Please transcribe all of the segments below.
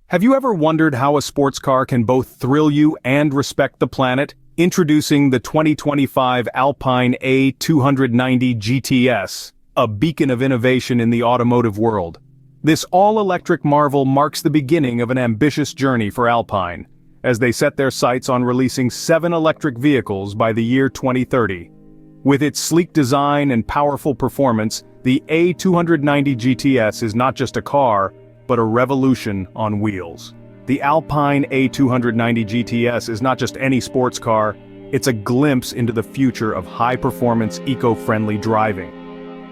Have you ever wondered how a sports car can both thrill you and respect the planet? Introducing the 2025 Alpine A290 GTS, a beacon of innovation in the automotive world. This all-electric marvel marks the beginning of an ambitious journey for Alpine, as they set their sights on releasing 7 electric vehicles by the year 2030. With its sleek design and powerful performance, the A290 GTS is not just a car, but a revolution on wheels. The Alpine A290 GTS is not just any sports car, it's a glimpse into the future of high-performance, eco-friendly driving.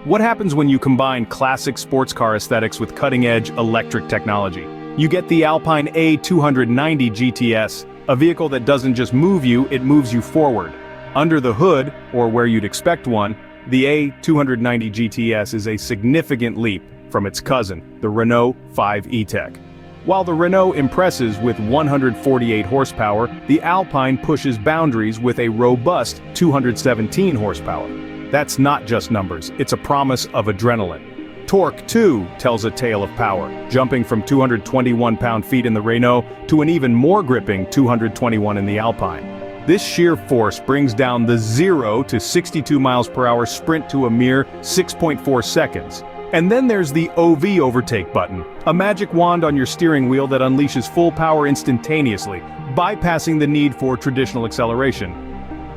What happens when you combine classic sports car aesthetics with cutting-edge electric technology? You get the Alpine A290 GTS, a vehicle that doesn't just move you, it moves you forward. Under the hood, or where you'd expect one, the A290 GTS is a significant leap from its cousin, the Renault 5 E-Tech. While the Renault impresses with 148 horsepower, the Alpine pushes boundaries with a robust 217 horsepower. That's not just numbers, it's a promise of adrenaline. Torque, too, tells a tale of power, jumping from 221 pound-feet in the Renault to an even more gripping 221 in the Alpine. This sheer force brings down the 0 to 62 miles per hour sprint to a mere 6.4 seconds. And then there's the overtake button, a magic wand on your steering wheel that unleashes full power instantaneously, bypassing the need for traditional acceleration.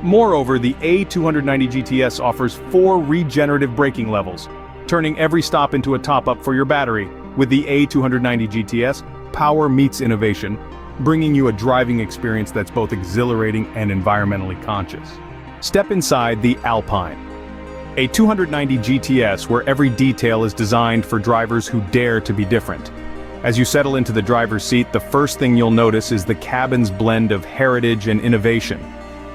Moreover, the A290 GTS offers 4 regenerative braking levels, turning every stop into a top-up for your battery. With the A290 GTS, power meets innovation, bringing you a driving experience that's both exhilarating and environmentally conscious. Step inside the Alpine, a 290 GTS where every detail is designed for drivers who dare to be different. As you settle into the driver's seat, the first thing you'll notice is the cabin's blend of heritage and innovation.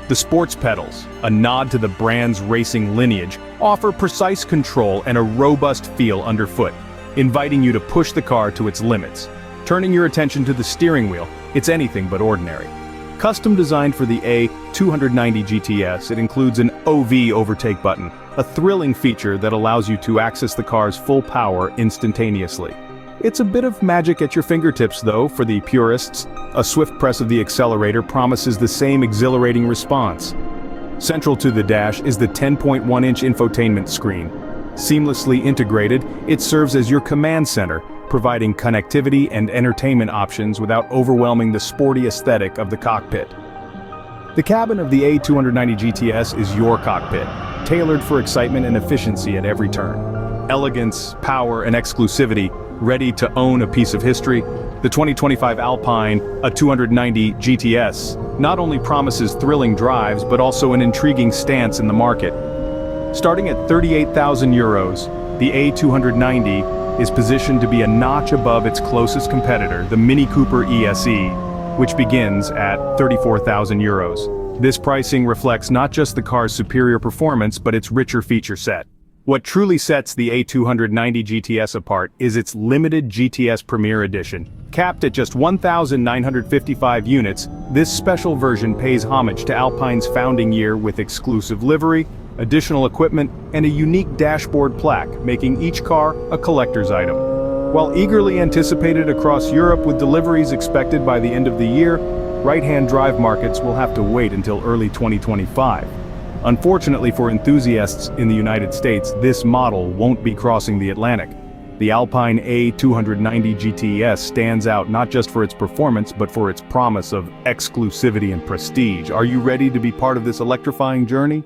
The sports pedals, a nod to the brand's racing lineage, offer precise control and a robust feel underfoot, inviting you to push the car to its limits. Turning your attention to the steering wheel, it's anything but ordinary. Custom designed for the A290 GTS, it includes an overtake button, a thrilling feature that allows you to access the car's full power instantaneously. It's a bit of magic at your fingertips, though, for the purists. A swift press of the accelerator promises the same exhilarating response. Central to the dash is the 10.1-inch infotainment screen. Seamlessly integrated, it serves as your command center, providing connectivity and entertainment options without overwhelming the sporty aesthetic of the cockpit. The cabin of the A290 GTS is your cockpit, tailored for excitement and efficiency at every turn. Elegance, power, and exclusivity, ready to own a piece of history, the 2025 Alpine A290 GTS not only promises thrilling drives but also an intriguing stance in the market. Starting at €38,000, the A290 is positioned to be a notch above its closest competitor, the Mini Cooper ESE, which begins at €34,000. This pricing reflects not just the car's superior performance but its richer feature set. What truly sets the A290 GTS apart is its limited GTS Premier Edition. Capped at just 1,955 units, this special version pays homage to Alpine's founding year with exclusive livery, additional equipment, and a unique dashboard plaque, making each car a collector's item. While eagerly anticipated across Europe with deliveries expected by the end of the year, right-hand drive markets will have to wait until early 2025. Unfortunately for enthusiasts in the United States, this model won't be crossing the Atlantic. The Alpine A290 GTS stands out not just for its performance but for its promise of exclusivity and prestige. Are you ready to be part of this electrifying journey?